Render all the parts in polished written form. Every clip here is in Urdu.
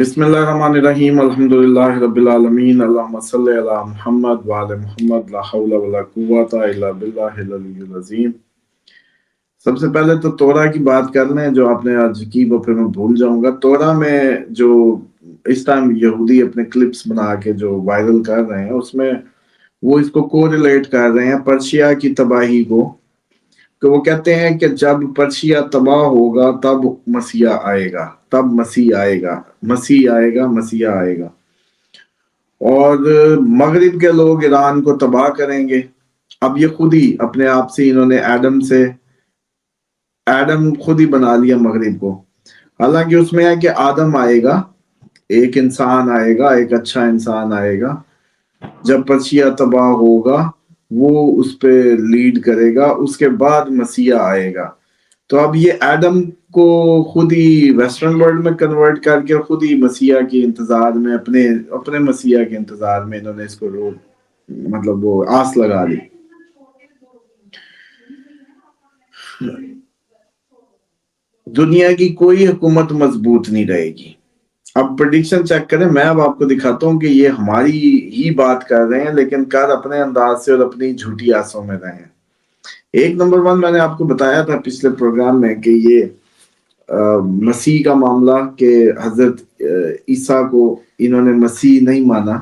بسم اللہ الرحمن الرحیم الحمدللہ رب العالمین اللہم صلی علی محمد وعلی محمد لا حول ولا قوۃ الا باللہ العلی العظیم۔ سب سے پہلے تو تورا کی بات کر لیں جو آپ نے آج کی، وہ پھر میں بھول جاؤں گا۔ تورا میں جو اس ٹائم یہودی اپنے کلپس بنا کے جو وائرل کر رہے ہیں، اس میں وہ اس کو کوریلیٹ کر رہے ہیں پرشیا کی تباہی کو، کہ وہ کہتے ہیں کہ جب پرشیا تباہ ہوگا تب مسیح آئے گا، تب مسیح آئے گا، مسیح آئے گا، مسیح آئے گا، اور مغرب کے لوگ ایران کو تباہ کریں گے۔ اب یہ خود ہی اپنے آپ سے انہوں نے ایڈم خود ہی بنا لیا مغرب کو، حالانکہ اس میں ہے کہ آدم آئے گا، ایک انسان آئے گا، ایک اچھا انسان آئے گا، جب پرشیا تباہ ہوگا وہ اس پہ لیڈ کرے گا، اس کے بعد مسیح آئے گا۔ تو اب یہ ایڈم کو خود ہی ویسٹرن ورلڈ میں کنورٹ کر کے خود ہی مسیح کے انتظار میں، اپنے مسیح کے انتظار میں انہوں نے اس کو مطلب وہ آس لگا لی۔ دنیا کی کوئی حکومت مضبوط نہیں رہے گی۔ اب پریڈکشن چیک کریں، میں اب آپ کو دکھاتا ہوں کہ یہ ہماری ہی بات کر رہے ہیں لیکن کر اپنے انداز سے اور اپنی جھوٹی آسوں میں رہے ہیں۔ ایک نمبر ون، میں نے آپ کو بتایا تھا پچھلے پروگرام میں کہ یہ مسیح کا معاملہ، کہ حضرت عیسیٰ کو انہوں نے مسیح نہیں مانا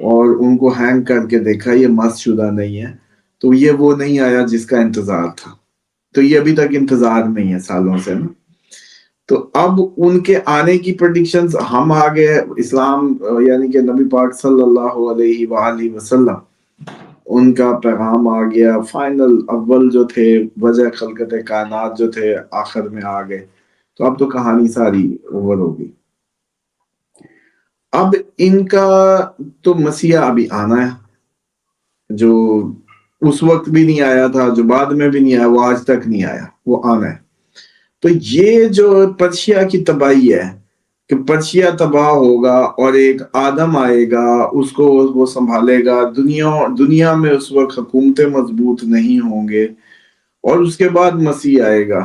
اور ان کو ہینگ کر کے دیکھا، یہ مس شدہ نہیں ہے، تو یہ وہ نہیں آیا جس کا انتظار تھا، تو یہ ابھی تک انتظار میں ہی ہے سالوں سے نا۔ تو اب ان کے آنے کی پریڈکشنز ہم آگے، اسلام یعنی کہ نبی پاک صلی اللہ علیہ وآلہ وسلم، ان کا پیغام آ گیا، فائنل اول جو تھے وجہ خلقت کائنات جو تھے آخر میں آ گئے، تو اب تو کہانی ساری اوور ہوگی۔ اب ان کا تو مسیح ابھی آنا ہے، جو اس وقت بھی نہیں آیا تھا، جو بعد میں بھی نہیں آیا، وہ آج تک نہیں آیا، وہ آنا ہے۔ تو یہ جو پرشیا کی تباہی ہے کہ پرشیا تباہ ہوگا اور ایک آدم آئے گا، اس کو وہ سنبھالے گا، دنیا میں اس وقت حکومتیں مضبوط نہیں ہوں گے، اور اس کے بعد مسیح آئے گا۔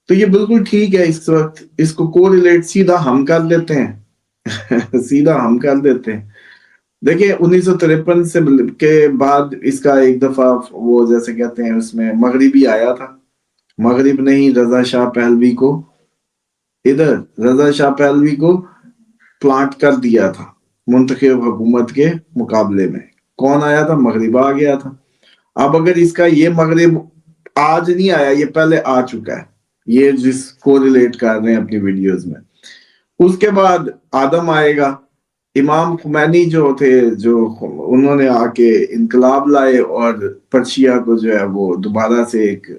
تو یہ بالکل ٹھیک ہے، اس وقت اس کو کوریلیٹ سیدھا ہم کر دیتے ہیں سیدھا ہم کر دیتے ہیں۔ دیکھیں 1953 سے کے بعد اس کا ایک دفعہ وہ جیسے کہتے ہیں اس میں مغربی آیا تھا، مغرب نہیں رضا شاہ پہلوی کو، ادھر رضا شاہ پہلوی کو پلانٹ کر دیا تھا منتخب حکومت کے مقابلے میں۔ کون آیا تھا؟ مغرب آ گیا تھا۔ اب اگر اس کا یہ مغرب آج نہیں آیا، یہ پہلے آ چکا ہے، یہ جس کو ریلیٹ کر رہے ہیں اپنی ویڈیوز میں۔ اس کے بعد آدم آئے گا، امام خمینی جو تھے، جو انہوں نے آ کے انقلاب لائے اور پرشیا کو جو ہے وہ دوبارہ سے ایک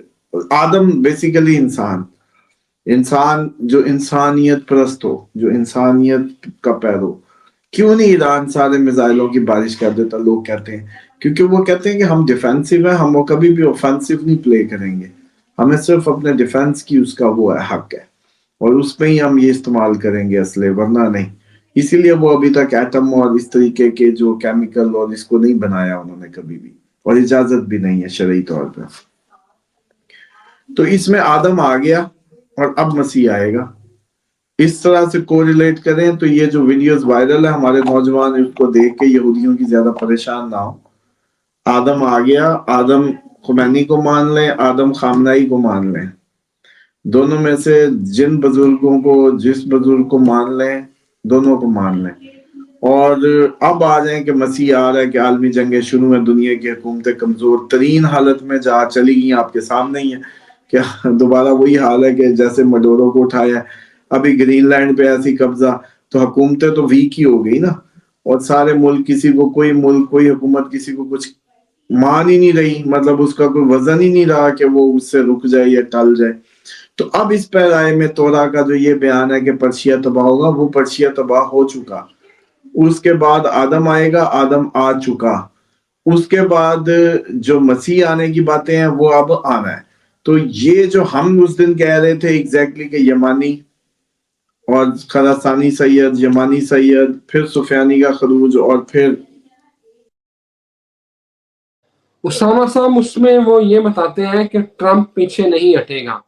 آدم بیسیکلی انسان جو انسانیت پرست ہو، جو انسانیت کا پیرو، کیوں نہیں ایران سارے میزائلوں کی بارش کر دیتا؟ لوگ کہتے ہیں کیونکہ وہ کہتے ہیں کہ ہم ڈیفینسو ہیں، ہم وہ کبھی بھی اوفینسو نہیں پلے کریں گے، ہمیں صرف اپنے ڈیفینس کی اس کا وہ ہے حق ہے، اور اس پہ ہی ہم یہ استعمال کریں گے اسلحے، ورنہ نہیں۔ اسی لیے وہ ابھی تک ایٹم اور اس طریقے کے جو کیمیکل اور اس کو نہیں بنایا انہوں نے کبھی بھی، اور اجازت بھی نہیں ہے شرعی طور پہ۔ تو اس میں آدم آ گیا اور اب مسیح آئے گا، اس طرح سے کوریلیٹ کریں تو یہ جو ویڈیوز وائرل ہے، ہمارے نوجوان اس کو دیکھ کے یہودیوں کی زیادہ پریشان نہ ہو۔ آدم آ گیا، آدم خمینی کو مان لیں، آدم خامنائی کو مان لیں، دونوں میں سے جن بزرگوں کو، جس بزرگ کو مان لیں، دونوں کو مان لیں، اور اب آ جائیں کہ مسیح آ رہا ہے، کہ عالمی جنگیں شروع میں، دنیا کی حکومتیں کمزور ترین حالت میں جا چلی گئی، آپ کے سامنے ہی ہے کہ دوبارہ وہی حال ہے کہ جیسے مڈورو کو اٹھایا ہے، ابھی گرین لینڈ پہ ایسی قبضہ، تو حکومتیں تو ویک ہی ہو گئی نا، اور سارے ملک، کسی کو کوئی ملک، کوئی حکومت کسی کو کچھ مان ہی نہیں رہی، مطلب اس کا کوئی وزن ہی نہیں رہا کہ وہ اس سے رک جائے یا ٹل جائے۔ تو اب اس پیرائے میں تورا کا جو یہ بیان ہے کہ پرشیا تباہ ہوگا، وہ پرشیا تباہ ہو چکا، اس کے بعد آدم آئے گا، آدم آ چکا، اس کے بعد جو مسیح آنے کی باتیں ہیں وہ اب آنا ہے۔ تو یہ جو ہم اس دن کہہ رہے تھے ایگزیکٹلی کہ یمانی اور خراسانی سید، یمانی سید، پھر سفیانی کا خروج، اور پھر اسامہ صاحب اس میں وہ یہ بتاتے ہیں کہ ٹرمپ پیچھے نہیں ہٹے گا،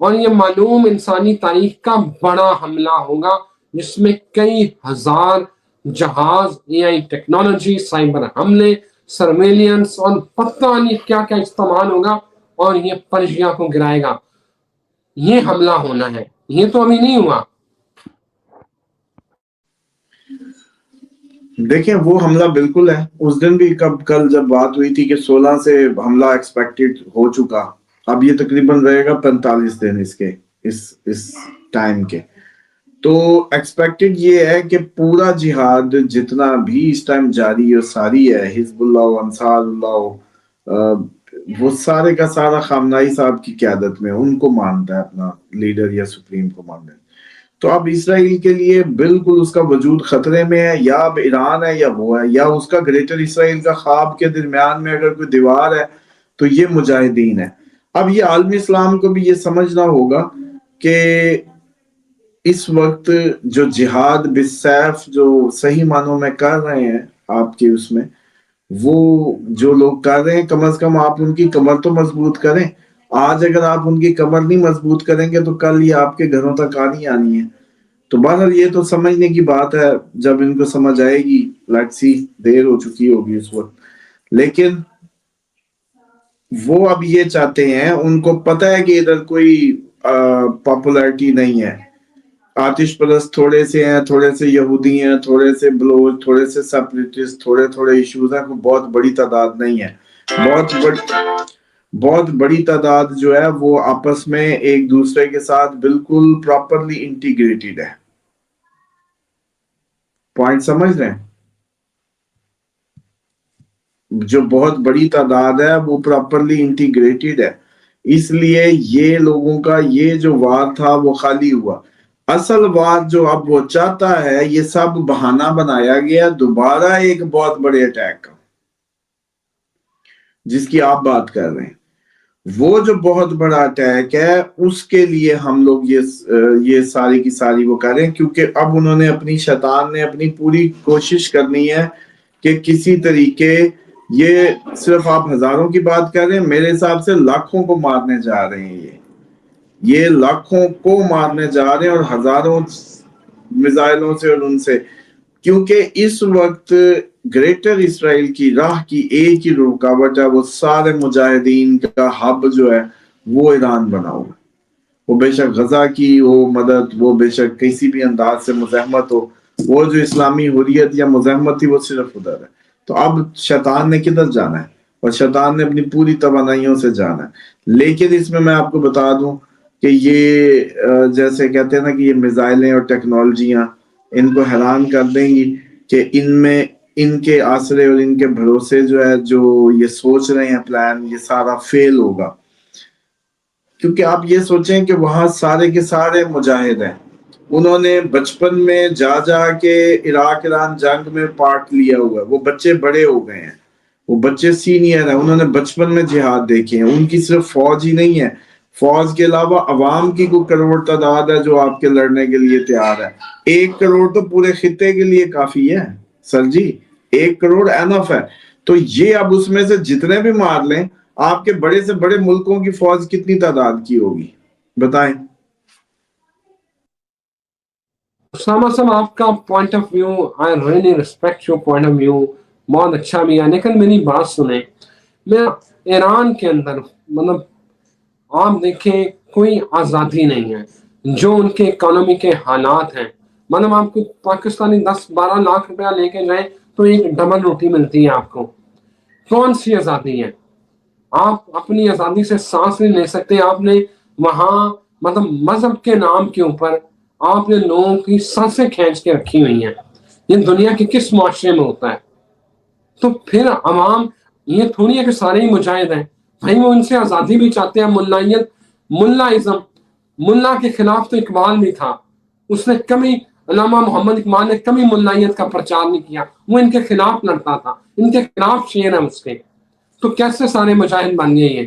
اور یہ معلوم انسانی تاریخ کا بڑا حملہ ہوگا جس میں کئی ہزار جہاز، AI ٹیکنالوجی، سائبر حملے، سرویلینس اور پتہ نہیں کیا کیا استعمال ہوگا اور یہ پرشیا کو گرائے گا. یہ حملہ ہونا ہے، یہ تو ابھی نہیں ہوا. دیکھیں وہ حملہ بالکل ہے. اس دن بھی کل جب بات ہوئی تھی کہ 16 سے حملہ ایکسپیکٹڈ ہو چکا، اب یہ تقریباً رہے گا 45 دن اس ٹائم کے. تو ایکسپیکٹڈ یہ ہے کہ پورا جہاد جتنا بھی اس ٹائم جاری اور ساری ہے، حزب اللہ، انصار اللہ، وہ سارے کا سارا خامنائی صاحب کی قیادت میں ان کو مانتا ہے اپنا لیڈر یا سپریم کو مانتا ہے. تو اب اسرائیل کے لیے بالکل اس کا وجود خطرے میں ہے. یا اب ایران ہے یا وہ ہے، یا اس کا گریٹر اسرائیل کا خواب کے درمیان میں اگر کوئی دیوار ہے تو یہ مجاہدین ہے. اب یہ عالم اسلام کو بھی یہ سمجھنا ہوگا کہ اس وقت جو جہاد بالسیف جو صحیح معنوں میں کر رہے ہیں آپ کے اس میں، وہ جو لوگ کر رہے ہیں، کم از کم آپ ان کی کمر تو مضبوط کریں. آج اگر آپ ان کی کمر نہیں مضبوط کریں گے تو کل یہ آپ کے گھروں تک آنی ہے. تو بہرحال یہ تو سمجھنے کی بات ہے، جب ان کو سمجھ آئے گی. لیٹس سی، دیر ہو چکی ہوگی اس وقت. لیکن وہ اب یہ چاہتے ہیں، ان کو پتہ ہے کہ ادھر کوئی پاپولیرٹی نہیں ہے. آتش پرست تھوڑے سے ہیں، تھوڑے سے یہودی ہیں، تھوڑے سے بلوچ، تھوڑے سے سیپریٹسٹ، تھوڑے ایشوز ہیں. کوئی بہت بڑی تعداد نہیں ہے. بہت بڑی تعداد جو ہے وہ آپس میں ایک دوسرے کے ساتھ بالکل پراپرلی انٹیگریٹڈ ہے. پوائنٹ سمجھ رہے ہیں؟ جو بہت بڑی تعداد ہے وہ پراپرلی انٹیگریٹڈ ہے. اس لیے یہ لوگوں کا یہ جو وار تھا وہ خالی ہوا. اصل وار جو اب وہ چاہتا ہے، یہ سب بہانہ بنایا گیا دوبارہ ایک بہت بڑے اٹیک کا، جس کی آپ بات کر رہے ہیں. وہ جو بہت بڑا اٹیک ہے اس کے لیے ہم لوگ یہ ساری کی ساری وہ کر رہے ہیں، کیونکہ اب انہوں نے شیطان نے اپنی پوری کوشش کرنی ہے کہ کسی طریقے، یہ صرف آپ ہزاروں کی بات کر رہے ہیں، میرے حساب سے لاکھوں کو مارنے جا رہے ہیں. یہ لاکھوں کو مارنے جا رہے ہیں، اور ہزاروں میزائلوں سے اور ان سے. کیونکہ اس وقت گریٹر اسرائیل کی راہ کی ایک ہی رکاوٹ ہے، وہ سارے مجاہدین کا ہب جو ہے وہ ایران بنا ہوا. وہ بے شک غزہ کی ہو مدد، وہ بے شک کسی بھی انداز سے مزاحمت ہو، وہ جو اسلامی حریت یا مزاحمت تھی وہ صرف ادھر ہے. تو اب شیطان نے کدھر جانا ہے، اور شیطان نے اپنی پوری توانائیوں سے جانا ہے. لیکن اس میں آپ کو بتا دوں کہ یہ جیسے کہتے ہیں نا کہ یہ میزائلیں اور ٹیکنالوجیاں ان کو حیران کر دیں گی کہ ان میں ان کے آسرے اور ان کے بھروسے جو ہے، جو یہ سوچ رہے ہیں پلان، یہ سارا فیل ہوگا. کیونکہ آپ یہ سوچیں کہ وہاں سارے کے سارے مجاہد ہیں. انہوں نے بچپن میں جا کے عراق ایران جنگ میں پارٹ لیا ہوا ہے. وہ بچے بڑے ہو گئے ہیں، وہ بچے سینئر ہیں، انہوں نے بچپن میں جہاد دیکھے ہیں. ان کی صرف فوج ہی نہیں ہے، فوج کے علاوہ عوام کی کوئی کروڑ تعداد ہے جو آپ کے لڑنے کے لیے تیار ہے. 1 کروڑ تو پورے خطے کے لیے کافی ہے سر جی، 1 کروڑ انف ہے. تو یہ اب اس میں سے جتنے بھی مار لیں، آپ کے بڑے سے بڑے ملکوں کی فوج کتنی تعداد کی ہوگی بتائیں. اسامہ صاحب، آپ کا point of view, I really respect your point of view, بہت اچھا بھی ہے. لیکن میری بات سنیں، میں ایران کے اندر مطلب آپ دیکھیں کوئی آزادی نہیں ہے. جو ان کے اکانومی کے حالات ہیں، مطلب آپ کو پاکستانی 10-12 لاکھ روپیہ لے کے جائیں تو ایک ڈبل روٹی ملتی ہے آپ کو. کون سی آزادی ہے؟ آپ اپنی آزادی سے سانس نہیں لے سکتے. آپ نے وہاں مطلب مذہب کے نام کے اوپر آپ نے لوگوں کی سانسیں کھینچ کے رکھی ہوئی ہیں. یہ دنیا کے کس معاشرے میں ہوتا ہے؟ تو پھر عوام، یہ تھوڑی ہے کہ سارے ہی مجاہد ہیں بھائی، وہ ان سے آزادی بھی چاہتے ہیں. ملائیت، ملاازم، ملا کے خلاف تو اقبال بھی تھا. اس نے کبھی، علامہ محمد اقبال نے کبھی ملائیت کا پرچار نہیں کیا. وہ ان کے خلاف لڑتا تھا، ان کے خلاف شعر ہے اس کے. تو کیسے سارے مجاہد بن گئے یہ؟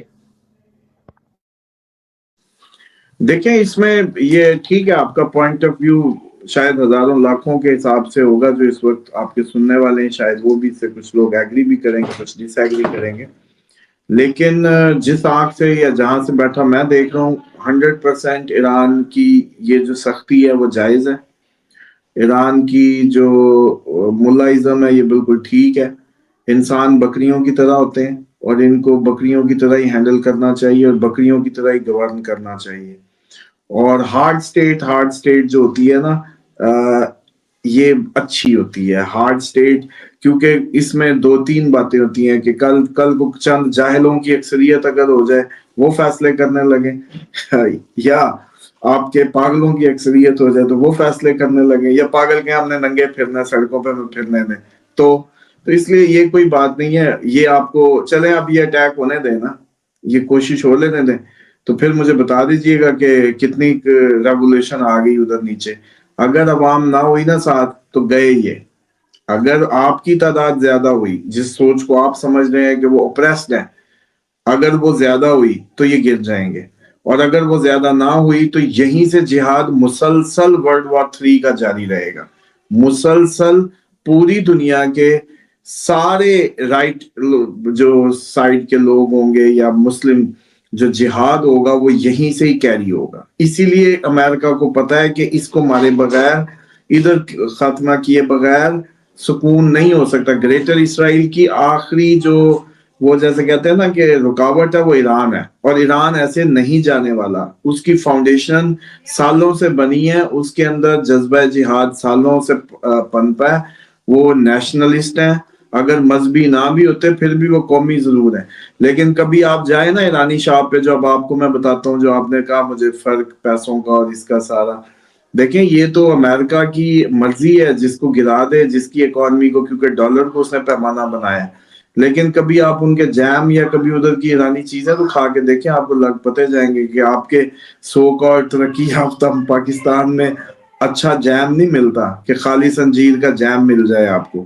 دیکھیں اس میں یہ ٹھیک ہے، آپ کا پوائنٹ آف ویو شاید ہزاروں لاکھوں کے حساب سے ہوگا جو اس وقت آپ کے سننے والے ہیں. شاید وہ بھی سے کچھ لوگ ایگری بھی کریں گے، کچھ ڈس ایگری کریں گے. لیکن جس آنکھ سے یا جہاں سے بیٹھا میں دیکھ رہا ہوں، 100% ایران کی یہ جو سختی ہے وہ جائز ہے. ایران کی جو ملائزم ہے یہ بالکل ٹھیک ہے، انسان بکریوں کی طرح ہوتے ہیں اور ان کو بکریوں کی طرح ہی ہینڈل کرنا چاہیے اور بکریوں کی طرح ہی گورن کرنا چاہیے. اور ہارڈ سٹیٹ جو ہوتی ہے نا یہ اچھی ہوتی ہے ہارڈ سٹیٹ، کیونکہ اس میں دو تین باتیں ہوتی ہیں کہ کل کو چند جاہلوں کی اکثریت اگر ہو جائے وہ فیصلے کرنے لگے یا آپ کے پاگلوں کی اکثریت ہو جائے تو وہ فیصلے کرنے لگے، یا پاگل کے ہم نے ننگے پھرنا سڑکوں پہ پھرنے دیں تو اس لیے یہ کوئی بات نہیں ہے. یہ آپ کو چلیں اب یہ اٹیک ہونے دیں نا، یہ کوشش ہو لینے دیں، تو پھر مجھے بتا دیجئے گا کہ کتنی ریگولیشن آ گئی ادھر نیچے. اگر عوام نہ ہوئی نا ساتھ تو گئے یہ. اگر آپ کی تعداد زیادہ ہوئی، جس سوچ کو آپ سمجھ رہے ہیں کہ وہ اپریسڈ ہیں، اگر وہ زیادہ ہوئی تو یہ گر جائیں گے، اور اگر وہ زیادہ نہ ہوئی تو یہیں سے جہاد مسلسل ورلڈ وار 3 کا جاری رہے گا. مسلسل پوری دنیا کے سارے رائٹ جو سائڈ کے لوگ ہوں گے یا مسلم، جو جہاد ہوگا وہ یہیں سے ہی کیری ہوگا. اسی لیے امریکہ کو پتا ہے کہ اس کو مارے بغیر، ادھر خاتمہ کیے بغیر سکون نہیں ہو سکتا. گریٹر اسرائیل کی آخری جو وہ جیسے کہتے ہیں نا کہ رکاوٹ ہے وہ ایران ہے، اور ایران ایسے نہیں جانے والا. اس کی فاؤنڈیشن سالوں سے بنی ہے، اس کے اندر جذبہ جہاد سالوں سے پنپا ہے. وہ نیشنلسٹ ہیں، اگر مذہبی نہ بھی ہوتے پھر بھی وہ قومی ضرور ہیں. لیکن کبھی آپ جائیں نا ایرانی شاپ پہ، جو اب آپ کو میں بتاتا ہوں، جو آپ نے کہا مجھے فرق پیسوں کا اور اس کا سارا، دیکھیں یہ تو امریکہ کی مرضی ہے جس کو گرا دے، جس کی اکانومی کو، کیونکہ ڈالر کو اس نے پیمانہ بنایا ہے. لیکن کبھی آپ ان کے جیم یا کبھی ادھر کی ایرانی چیزیں تو کھا کے دیکھیں، آپ کو لگ پتے جائیں گے کہ آپ کے سو کا ترقی یافتہ پاکستان میں اچھا جیم نہیں ملتا کہ خالص انجیر کا جیم مل جائے. آپ کو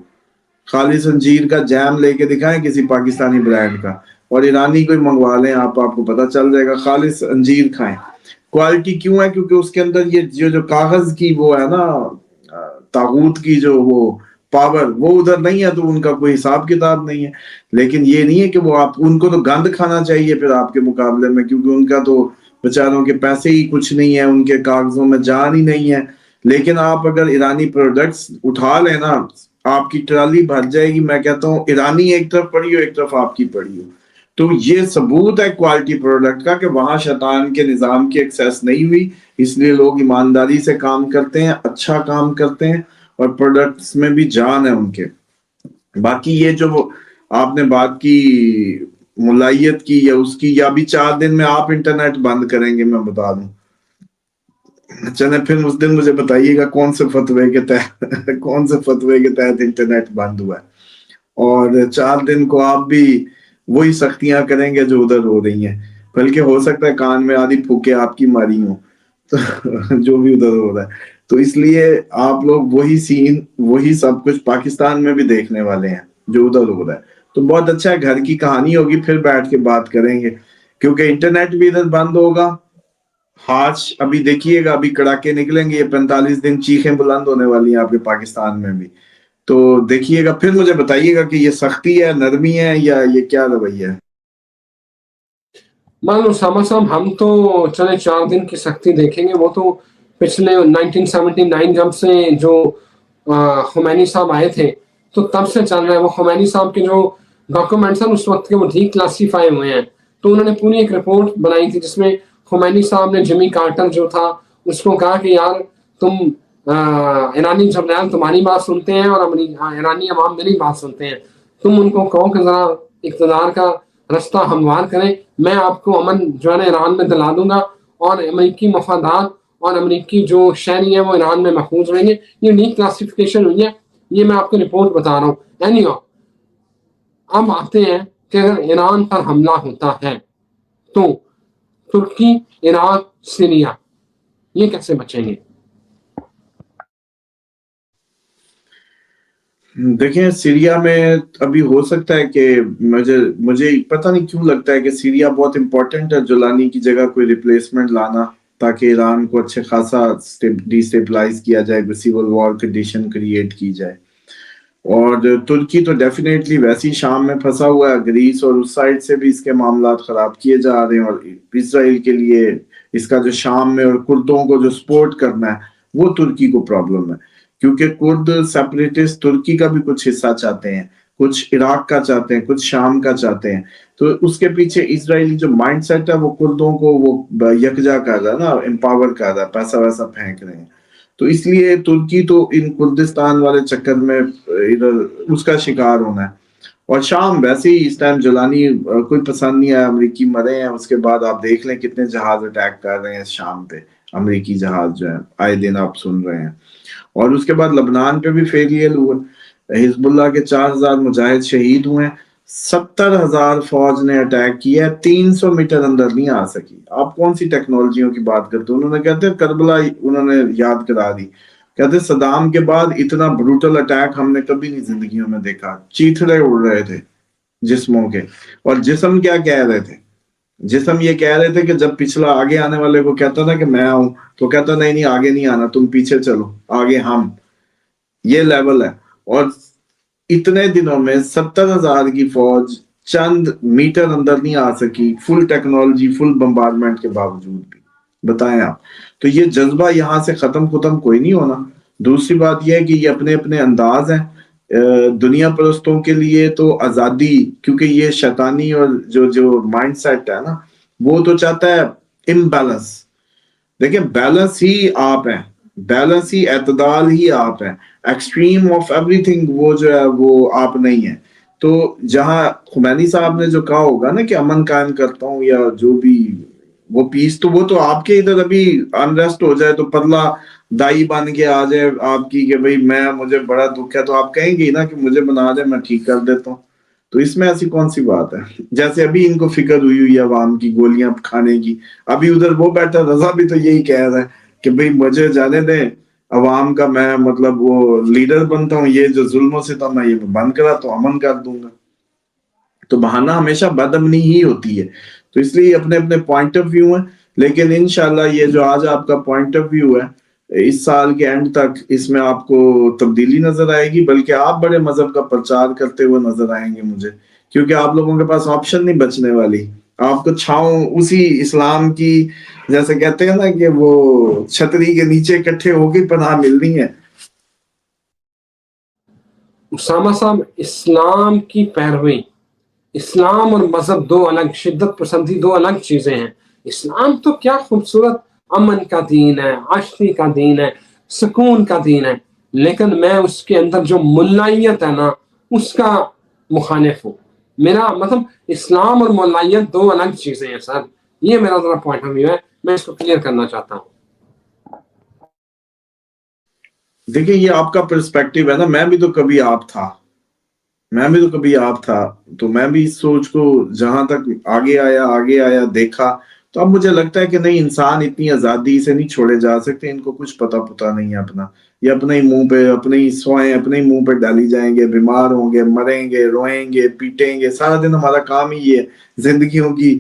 خالص انجیر کا جیم لے کے دکھائیں کسی پاکستانی برانڈ کا، اور ایرانی کوئی منگوا لیں آپ کو پتا چل جائے گا خالص انجیر کھائیں. کوالٹی کیوں ہے؟ کیونکہ اس کے اندر یہ جو کاغذ کی وہ ہے نا طاغوت کی جو وہ پاور، وہ ادھر نہیں ہے، تو ان کا کوئی حساب کتاب نہیں ہے. لیکن یہ نہیں ہے کہ وہ آپ ان کو تو گند کھانا چاہیے پھر آپ کے مقابلے میں، کیونکہ ان کا تو بیچاروں کے پیسے ہی کچھ نہیں ہے، ان کے کاغذوں میں جان ہی نہیں ہے. لیکن آپ اگر ایرانی پروڈکٹس اٹھا لیں نا، آپ کی ٹرالی بھر جائے گی. میں کہتا ہوں ایرانی ایک طرف پڑی ہو ایک طرف آپ کی پڑی ہو. تو یہ ثبوت ہے کوالٹی پروڈکٹ کا کہ وہاں شیطان کے نظام کی ایکسیس نہیں ہوئی، اس لیے لوگ ایمانداری سے کام کرتے ہیں، اچھا کام کرتے ہیں، اور پروڈکٹس میں بھی جان ہے ان کے. باقی یہ جو آپ نے بات کی ملائیت کی یا اس کی، یا بھی 4 دن میں آپ انٹرنیٹ بند کریں گے، میں بتا دوں. چلیں پھر اس دن مجھے بتائیے گا کون سے فتوے کے تحت انٹرنیٹ بند ہوا ہے، اور 4 دن کو آپ بھی وہی سختیاں کریں گے جو ادھر ہو رہی ہیں. بلکہ ہو سکتا ہے کان میں آدھی پھوکے آپ کی ماری ہوں جو بھی ادھر ہو رہا ہے. تو اس لیے آپ لوگ وہی سین وہی سب کچھ پاکستان میں بھی دیکھنے والے ہیں جو ادھر ہو رہا ہے. تو بہت اچھا ہے، گھر کی کہانی ہوگی، پھر بیٹھ کے بات کریں گے، کیونکہ انٹرنیٹ بھی ادھر بند ہوگا. ابھی دیکھیے گا، ابھی کڑاکے نکلیں گے، یہ 45 دن چیخیں بلند ہونے والی ہیں آپ کے پاکستان میں بھی. تو دیکھیے گا، پھر مجھے بتائیے گا کہ یہ سختی ہے، نرمی ہے، یا یہ کیا رویہ ہے. مان لو اسامہ صاحب، ہم تو چلے 4 دن کی سختی دیکھیں گے. وہ تو پچھلے 1979 جب سے جو خمینی صاحب آئے تھے تو تب سے چل رہا ہے. وہ خمینی صاحب کے جو ڈاکومنٹس ہیں اس وقت کے وہ ڈی کلاسیفائی ہوئے ہیں. تو انہوں نے پوری ایک رپورٹ بنائی تھی جس میں خمینی صاحب نے جمی کارٹر جو تھا اس کو کہا کہ یار تم ایرانی جرنیل تمہاری بات سنتے ہیں اور ایرانی عوام میری بات سنتے ہیں. تم ان کو کہو کہ ذرا اقتدار کا رستہ ہموار کریں، میں آپ کو امن جو ہے نا ایران میں دلا دوں گا، اور امریکی مفادات اور امریکی جو شہری ہیں وہ ایران میں محفوظ رہیں گے. یہ ڈی کلاسیفیکیشن ہوئی ہے، یہ میں آپ کو رپورٹ بتا رہا ہوں. اینیو اب آتے ہیں کہ اگر ایران پر حملہ ہوتا ہے تو ترکی، عراق، سیریا یہ کیسے بچیں گے؟ دیکھیں سیریا میں ابھی ہو سکتا ہے کہ مجھے پتہ نہیں کیوں لگتا ہے کہ سیریا بہت امپورٹنٹ ہے، جولانی کی جگہ کوئی ریپلیسمنٹ لانا، تاکہ ایران کو اچھے خاصا ڈی اسٹیبلائز کیا جائے، سیول وار کنڈیشن کریٹ کی جائے. اور ترکی تو ڈیفینیٹلی ویسی شام میں پھنسا ہوا ہے، گریس اور اس سائڈ سے بھی اس کے معاملات خراب کیے جا رہے ہیں. اور اسرائیل کے لیے اس کا جو شام میں اور کردوں کو جو سپورٹ کرنا ہے وہ ترکی کو پرابلم ہے، کیونکہ کرد سیپریٹسٹ ترکی کا بھی کچھ حصہ چاہتے ہیں، کچھ عراق کا چاہتے ہیں، کچھ شام کا چاہتے ہیں. تو اس کے پیچھے اسرائیلی جو مائنڈ سیٹ ہے وہ کردوں کو وہ یکجا کر رہا ہے نا، امپاور کر رہا ہے، پیسہ ویسا پھینک رہے ہیں. تو اس لیے ترکی تو ان کردستان والے چکر میں ادھر اس کا شکار ہونا ہے. اور شام ویسے ہی اس ٹائم جولانی کوئی پسند نہیں آیا، امریکی مرے ہیں. اس کے بعد آپ دیکھ لیں کتنے جہاز اٹیک کر رہے ہیں شام پہ، امریکی جہاز جو ہے آئے دن آپ سن رہے ہیں. اور اس کے بعد لبنان پہ بھی فیریل ہوئے، حزب اللہ کے 4,000 مجاہد شہید ہوئے ہیں. 70,000 فوج نے اٹیک کیا ہے، 300 میٹر اندر نہیں آ سکی. آپ کون سی ٹیکنالوجیوں کی بات کرتے ہیں؟ انہوں نے کہتے ہیں کربلا انہوں نے یاد کرا دی، کہتے صدام کے بعد اتنا بروٹل اٹیک ہم نے کبھی نہیں زندگیوں میں دیکھا. چیتھڑے اڑ رہے تھے جسموں کے، اور جسم کیا کہہ رہے تھے؟ جسم یہ کہہ رہے تھے کہ جب پچھلا آگے آنے والے کو کہتا تھا کہ میں آؤں تو کہتا نہیں نہیں آگے نہیں آنا، تم پیچھے چلو، آگے ہم. یہ لیول ہے. اور اتنے دنوں میں 70,000 کی فوج چند میٹر اندر نہیں آ سکی، فل ٹیکنالوجی، فل بمبارڈمنٹ کے باوجود بھی. بتائیں آپ. تو یہ جذبہ یہاں سے ختم کوئی نہیں ہونا. دوسری بات یہ ہے کہ یہ اپنے اپنے انداز ہیں. دنیا پرستوں کے لیے تو آزادی، کیونکہ یہ شیطانی اور جو مائنڈ سیٹ ہے نا وہ تو چاہتا ہے امبیلنس. دیکھیں بیلنس ہی آپ ہیں، بیلنس ہی اعتدال ہی آپ ہیں. ایکسٹریم آف ایوری تھنگ وہ جو ہے وہ آپ نہیں ہیں. تو جہاں خمینی صاحب نے جو کہا ہوگا نا کہ امن قائم کرتا ہوں یا جو بھی وہ پیس، تو وہ تو آپ کے ادھر ابھی انریسٹ ہو جائے تو پتلا دائی بن کے آ جائے آپ کی کہ بھئی مجھے بڑا دکھ ہے، تو آپ کہیں گے نا کہ مجھے بنا دے، میں ٹھیک کر دیتا ہوں. تو اس میں ایسی کون سی بات ہے؟ جیسے ابھی ان کو فکر ہوئی عوام کی گولیاں کھانے کی. ابھی ادھر وہ بیٹھا، رضا بھی تو یہی کہہ رہا ہے کہ بھئی مجھے جانے دیں عوام کا، میں مطلب وہ لیڈر بنتا ہوں، یہ جو ظلم و ستم ہے یہ بند کرا تو امن کر دوں گا. تو بہانہ ہمیشہ بدامنی ہی ہوتی ہے. تو اس لیے اپنے اپنے پوائنٹ آف ویو ہیں. لیکن انشاءاللہ یہ جو آج آپ کا پوائنٹ آف ویو ہے اس سال کے اینڈ تک اس میں آپ کو تبدیلی نظر آئے گی، بلکہ آپ بڑے مذہب کا پرچار کرتے ہوئے نظر آئیں گے مجھے، کیونکہ آپ لوگوں کے پاس آپشن نہیں بچنے والی. آپ کو چھاؤں اسی اسلام کی، جیسے کہتے ہیں نا کہ وہ چھتری کے نیچے اکٹھے ہو کے پناہ ملنی ہے. اسامہ صاحب، اسلام کی پیروی، اسلام اور مذہب دو الگ، شدت پسندی دو الگ چیزیں ہیں. اسلام تو کیا خوبصورت امن کا دین ہے، آشتی کا دین ہے، سکون کا دین ہے، لیکن میں اس کے اندر جو ملائیت ہے نا اس کا مخالف ہوں. میرا مطلب اسلام اور ملائیت دو الگ چیزیں ہیں سر. یہ میرا ذرا پوائنٹ آف ویو ہے، میں اس کو کلیئر کرنا چاہتا ہوں. دیکھیں یہ آپ کا پرسپیکٹیو ہے نا. میں بھی تو کبھی آپ تھا، تو میں بھی اس سوچ کو جہاں تک آگے آیا دیکھا، تو اب مجھے لگتا ہے کہ نہیں، انسان اتنی آزادی سے نہیں چھوڑے جا سکتے. ان کو کچھ پتا نہیں ہے اپنا، یہ اپنے ہی منہ پہ اپنے ہی سوئیں اپنے ہی منہ پہ ڈالی جائیں گے، بیمار ہوں گے، مریں گے، روئیں گے، پیٹیں گے. سارا دن ہمارا کام ہی یہ ہے، زندگیوں کی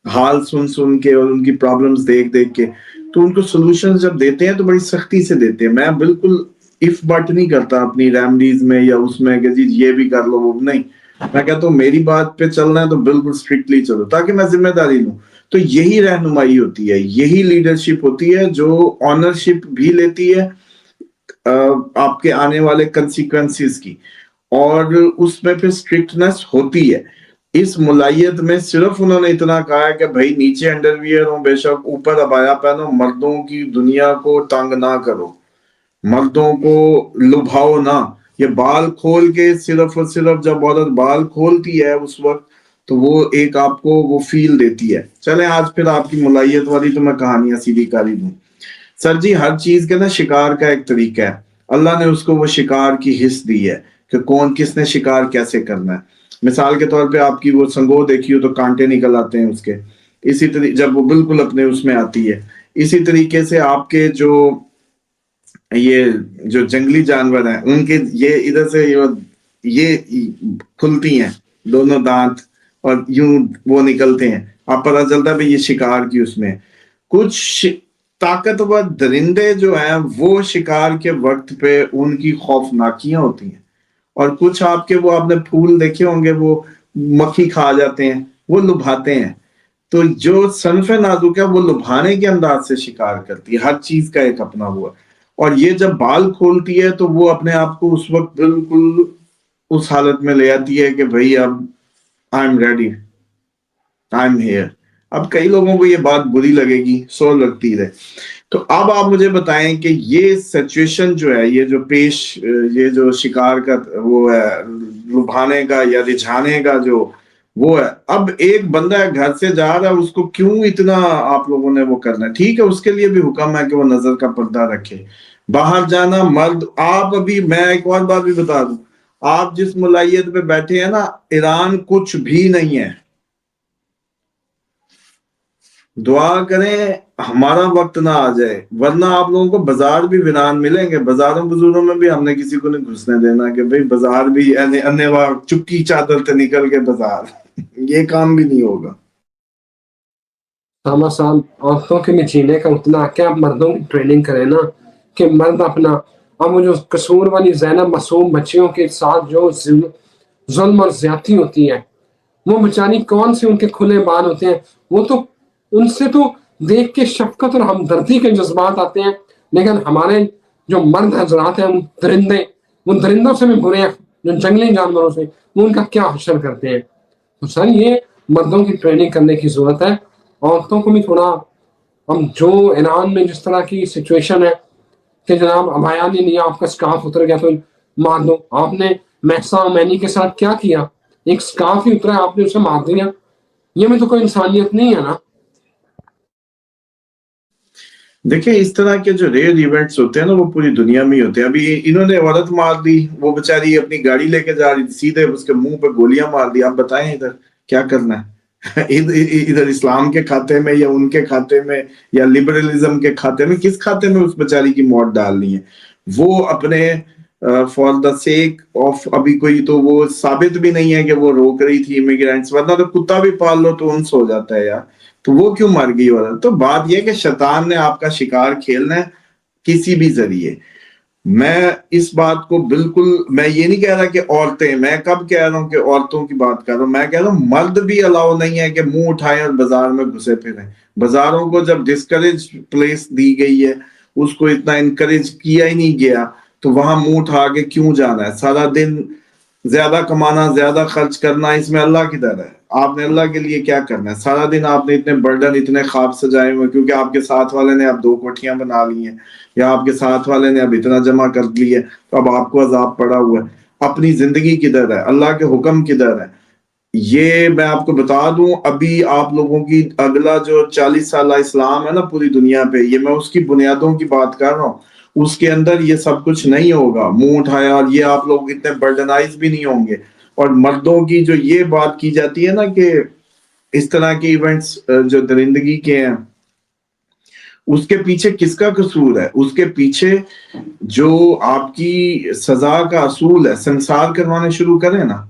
حال سن کے اور ان کی پرابلمز دیکھ کے. تو ان کو سولوشن جب دیتے ہیں تو بڑی سختی سے دیتے ہیں. میں بالکل اف بٹ نہیں کرتا اپنی ریمڈیز میں یا اس میں کہ جی یہ بھی کر لو وہ نہیں. میں کہتا ہوں میری بات پہ چلنا ہے تو بالکل اسٹرکٹلی چلو، تاکہ میں ذمہ داری لوں. تو یہی رہنمائی ہوتی ہے، یہی لیڈرشپ ہوتی ہے جو آنرشپ بھی لیتی ہے آپ کے آنے والے کنسیکوینسز کی، اور اس میں پھر اسٹرکٹنس ہوتی ہے. اس ملائیت میں صرف انہوں نے اتنا کہا ہے کہ بھائی نیچے انڈر ویئر ہوں بے شک، اوپر ابایا پہنو، مردوں کی دنیا کو تنگ نہ کرو، مردوں کو لبھاؤ نہ. یہ بال کھول کے صرف اور صرف جب عورت بال کھولتی ہے اس وقت تو وہ ایک آپ کو وہ فیل دیتی ہے. چلیں آج پھر آپ کی ملائیت والی تو میں کہانیاں سیدھی کاری دوں. سر جی ہر چیز کے نا شکار کا ایک طریقہ ہے. اللہ نے اس کو وہ شکار کی حص دی ہے کہ کون کس نے شکار کیسے کرنا ہے. مثال کے طور پہ آپ کی وہ سنگو دیکھی ہو تو کانٹے نکل آتے ہیں اس کے، اسی طریقے جب وہ بالکل اپنے اس میں آتی ہے. اسی طریقے سے آپ کے یہ جو جنگلی جانور ہیں ان کے یہ ادھر سے یہ کھلتی ہیں دونوں دانت اور یوں وہ نکلتے ہیں. آپ پتہ چلتا ہے یہ شکار کی اس میں. کچھ طاقتور درندے جو ہیں وہ شکار کے وقت پہ ان کی خوفناکیاں ہوتی ہیں، اور کچھ آپ کے وہ آپ نے پھول دیکھے ہوں گے وہ مکھی کھا جاتے ہیں، وہ لبھاتے ہیں. تو جو صنف نازک ہے وہ لبھانے کے انداز سے شکار کرتی ہے. ہر چیز کا ایک اپنا ہوا. اور یہ جب بال کھولتی ہے تو وہ اپنے آپ کو اس وقت بالکل اس حالت میں لے آتی ہے کہ بھائی اب I am ready, I am here. اب کئی لوگوں کو یہ بات بری لگے گی، سو لگتی رہے. تو اب آپ مجھے بتائیں کہ یہ سچویشن جو ہے، یہ جو یہ جو شکار کا وہ ہے، لبھانے کا یا رجھانے کا جو وہ ہے، اب ایک بندہ گھر سے جا رہا ہے، اس کو کیوں اتنا آپ لوگوں نے وہ کرنا ہے؟ ٹھیک ہے، اس کے لیے بھی حکم ہے کہ وہ نظر کا پردہ رکھے. باہر جانا مرد، آپ ابھی میں ایک اور بات بھی بتا دوں، آپ جس ملائیت پہ بیٹھے ہیں نا، ایران کچھ بھی نہیں ہے. دعا کریں ہمارا وقت نہ آ جائے، ورنہ آپ لوگوں کو بازار بھی ویران ملیں گے. بازاروں بزوروں میں بھی ہم نے کسی کو نہیں گھسنے دینا کہ بھئی بازار بھی چپکی چادر تے نکل کے بازار یہ کام بھی نہیں ہوگا. ساما صاحب، عورتوں کے میں جینے کا اتنا کیا مردوں کی ٹریننگ کرے نا کہ مرد اپنا، اب وہ جو قصور والی زینب معصوم بچیوں کے ساتھ جو ظلم اور زیادتی ہوتی ہے، وہ بیچاری کون سے ان کے کھلے بال ہوتے ہیں، وہ تو ان سے تو دیکھ کے شفقت اور ہمدردی کے جذبات آتے ہیں. لیکن ہمارے جو مرد حضرات ہیں، ان درندوں سے بھی برے ہیں، جو جنگلی جانوروں سے، وہ ان کا کیا حشر کرتے ہیں. تو سر یہ مردوں کی ٹریننگ کرنے کی ضرورت ہے. عورتوں کو بھی تھوڑا، ہم جو ایران میں جس طرح کی سچویشن ہے کہ جناب ابایا نے نہیں، آپ کا سکارف اتر گیا تو مار دو. آپ نے محسا امینی کے ساتھ کیا کیا؟ ایک سکارف ہی اترا، آپ نے اسے مار دیا. یہ میں تو کوئی انسانیت نہیں ہے نا. دیکھیں اس طرح کے جو ریئر ایونٹس ہوتے ہیں نا، وہ پوری دنیا میں ہی ہوتے ہیں. ابھی انہوں نے عورت مار دی، وہ بیچاری اپنی گاڑی لے کے جا رہی تھی، سیدھے اس کے منہ پہ گولیاں مار دی. آپ بتائیں ادھر کیا کرنا ہے؟ ادھر اسلام کے کھاتے میں یا ان کے کھاتے میں یا لبرلزم کے کھاتے میں، کس کھاتے میں اس بیچاری کی موت ڈالنی ہے؟ وہ اپنے فار دا سیک آف، ابھی کوئی تو وہ ثابت بھی نہیں ہے کہ وہ روک رہی تھی امیگرینٹس، ورنہ تو کتا بھی پال لو تو انس ہو جاتا ہے یار. تو وہ کیوں مر گئی عورت؟ تو بات یہ کہ شیطان نے آپ کا شکار کھیلنا ہے کسی بھی ذریعے. میں اس بات کو بالکل، میں یہ نہیں کہہ رہا کہ عورتیں، میں کب کہہ رہا ہوں کہ عورتوں کی بات کر رہا ہوں، میں کہہ رہا ہوں مرد بھی الاؤ نہیں ہے کہ منہ اٹھائیں اور بازار میں گھسے پھریں. بازاروں کو جب ڈسکریج پلیس دی گئی ہے، اس کو اتنا انکریج کیا ہی نہیں گیا، تو وہاں منہ اٹھا کے کیوں جانا ہے؟ سارا دن زیادہ کمانا، زیادہ خرچ کرنا، اس میں اللہ کی در ہے. آپ نے اللہ کے لیے کیا کرنا ہے؟ سارا دن آپ نے اتنے برڈن، اتنے خواب سجائے ہوئے کیونکہ آپ کے ساتھ والے نے اب 2 کوٹھیاں بنا لی ہیں، یا آپ کے ساتھ والے نے اب اتنا جمع کر لی ہے، تو اب آپ کو عذاب پڑا ہوا ہے. اپنی زندگی کدھر ہے؟ اللہ کے حکم کدھر ہے؟ یہ میں آپ کو بتا دوں، ابھی آپ لوگوں کی اگلا جو 40 سالہ اسلام ہے نا پوری دنیا پہ، یہ میں اس کی بنیادوں کی بات کر رہا ہوں. اس کے اندر یہ سب کچھ نہیں ہوگا. منہ اٹھایا اور یہ آپ لوگ اتنے برڈنائز بھی نہیں ہوں گے. اور مردوں کی جو یہ بات کی جاتی ہے نا کہ اس طرح کے ایونٹس جو درندگی کے ہیں، اس کے پیچھے کس کا قصور ہے؟ اس کے پیچھے جو آپ کی سزا کا اصول ہے، سنسار کروانے شروع کریں نا،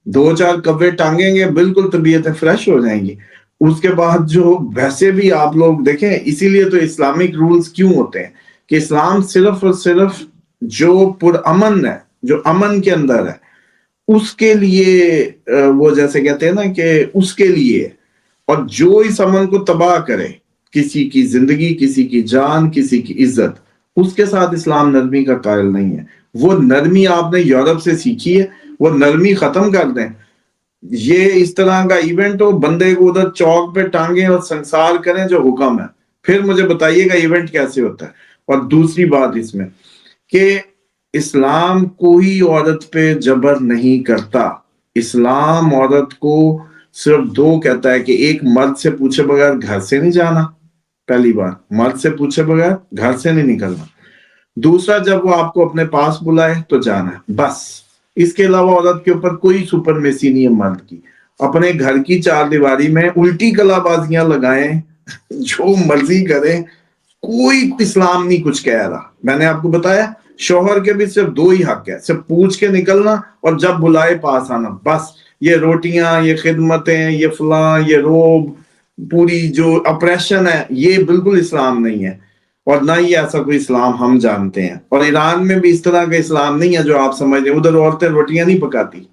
2-4 کبے ٹانگیں گے، بالکل طبیعتیں فریش ہو جائیں گی. اس کے بعد جو ویسے بھی آپ لوگ دیکھیں، اسی لیے تو اسلامک رولز کیوں ہوتے ہیں کہ اسلام صرف اور صرف جو پرامن ہے، جو امن کے اندر ہے، اس کے لیے وہ جیسے کہتے ہیں نا کہ اس کے لیے. اور جو اس امن کو تباہ کرے، کسی کی زندگی، کسی کی جان، کسی کی عزت، اس کے ساتھ اسلام نرمی کا قائل نہیں ہے. وہ نرمی آپ نے یورپ سے سیکھی ہے، وہ نرمی ختم کر دیں. یہ اس طرح کا ایونٹ ہو، بندے کو ادھر چوک پہ ٹانگیں اور سنسار کریں جو حکم ہے، پھر مجھے بتائیے گا ایونٹ کیسے ہوتا ہے. اور دوسری بات اس میں کہ اسلام کوئی عورت پہ جبر نہیں کرتا. اسلام عورت کو صرف 2 کہتا ہے کہ ایک، مرد سے پوچھے بغیر گھر سے نہیں جانا، پہلی بار مرد سے پوچھے بغیر گھر سے نہیں نکلنا. دوسرا، جب وہ آپ کو اپنے پاس بلائے تو جانا ہے، بس. اس کے علاوہ عورت کے اوپر کوئی سپرمیسی نہیں ہے مرد کی. اپنے گھر کی 4 دیواری میں الٹی کلا بازیاں لگائیں، جو مرضی کریں، کوئی اسلام نہیں کچھ کہہ رہا. میں نے آپ کو بتایا شوہر کے بھی صرف 2 ہی حق ہے، صرف پوچھ کے نکلنا اور جب بلائے پاس آنا، بس. یہ روٹیاں، یہ خدمتیں، یہ فلاں، یہ روب، پوری جو اپریشن ہے، یہ بالکل اسلام نہیں ہے. اور نہ ہی ایسا کوئی اسلام ہم جانتے ہیں. اور ایران میں بھی اس طرح کا اسلام نہیں ہے جو آپ سمجھتے ہیں. ادھر عورتیں روٹیاں نہیں پکاتی،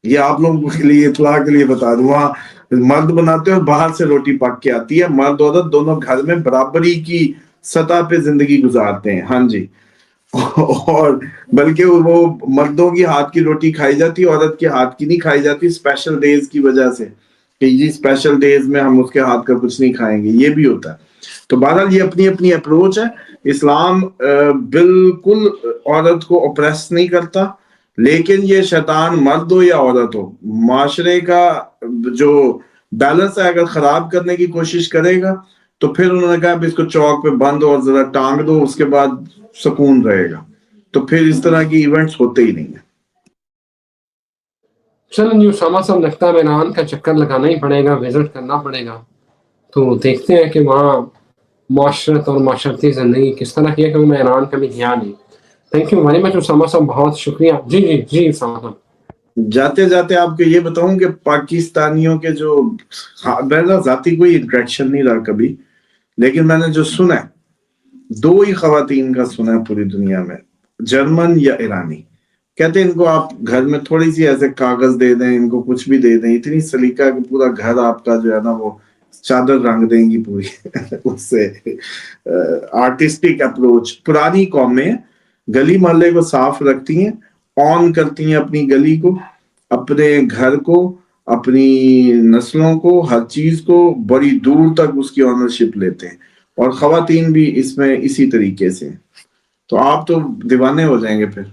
یہ آپ لوگوں کے لیے اطلاع کے لیے بتا دوں. وہاں مرد بناتے ہیں اور باہر سے روٹی پک کے آتی ہے. مرد عورت دونوں گھر میں برابری کی سطح پہ زندگی گزارتے ہیں. ہاں جی. اور بلکہ وہ مردوں کی ہاتھ کی روٹی کھائی جاتی، عورت کے ہاتھ کی نہیں کھائی جاتی، اسپیشل ڈیز کی وجہ سے کہ یہ اسپیشل ڈیز میں ہم اس کے ہاتھ کا کچھ نہیں کھائیں گے، یہ بھی ہوتا ہے. تو بہرحال یہ اپنی اپنی اپروچ ہے. اسلام بالکل عورت کو اوپریس نہیں کرتا، لیکن یہ شیطان مرد ہو یا عورت ہو، معاشرے کا جو بیلنس ہے اگر خراب کرنے کی کوشش کرے گا تو پھر انہوں نے کہا اس کو چوک پہ بند اور ذرا ٹانگ دو، اس کے بعد سکون رہے گا. تو پھر اس طرح کی ایونٹس ہوتے ہی نہیں ہیں. چلیں جی اسامہ صاحب، لگتا ہے ایران کا چکر لگانا ہی پڑے گا، وزٹ کرنا پڑے گا. تو دیکھتے ہیں کہ وہاں معاشرت اور معاشرتی زندگی کس طرح کی ہے، کیونکہ میں ایران کا بھی گیا نہیں. Thank you very much Usama صاحب، بہت شکریہ. جی جی جی اسامہ صاحب. جاتے جاتے آپ کو یہ بتاؤں کہ پاکستانیوں کے جو میرا ذاتی کوئی انٹریکشن نہیں رہا کبھی، لیکن میں نے جو سنا ہے 2 ہی خواتین کا سنا ہے پوری دنیا میں، جرمن یا ایرانی. کہتے ہیں ان کو آپ گھر میں تھوڑی سی ایسے کاغذ دے دیں، ان کو کچھ بھی دے دیں، اتنی سلیقہ کہ پورا گھر آپ کا جو ہے نا وہ چادر رنگ دیں گی پوری. اس سے آرٹسٹک اپروچ. پرانی قومیں گلی محلے کو صاف رکھتی ہیں، آن کرتی ہیں اپنی گلی کو، اپنے گھر کو، اپنی نسلوں کو، ہر چیز کو بڑی دور تک اس کی آنرشپ لیتے ہیں. اور خواتین بھی اس میں اسی طریقے سے. تو آپ تو دیوانے ہو جائیں گے پھر.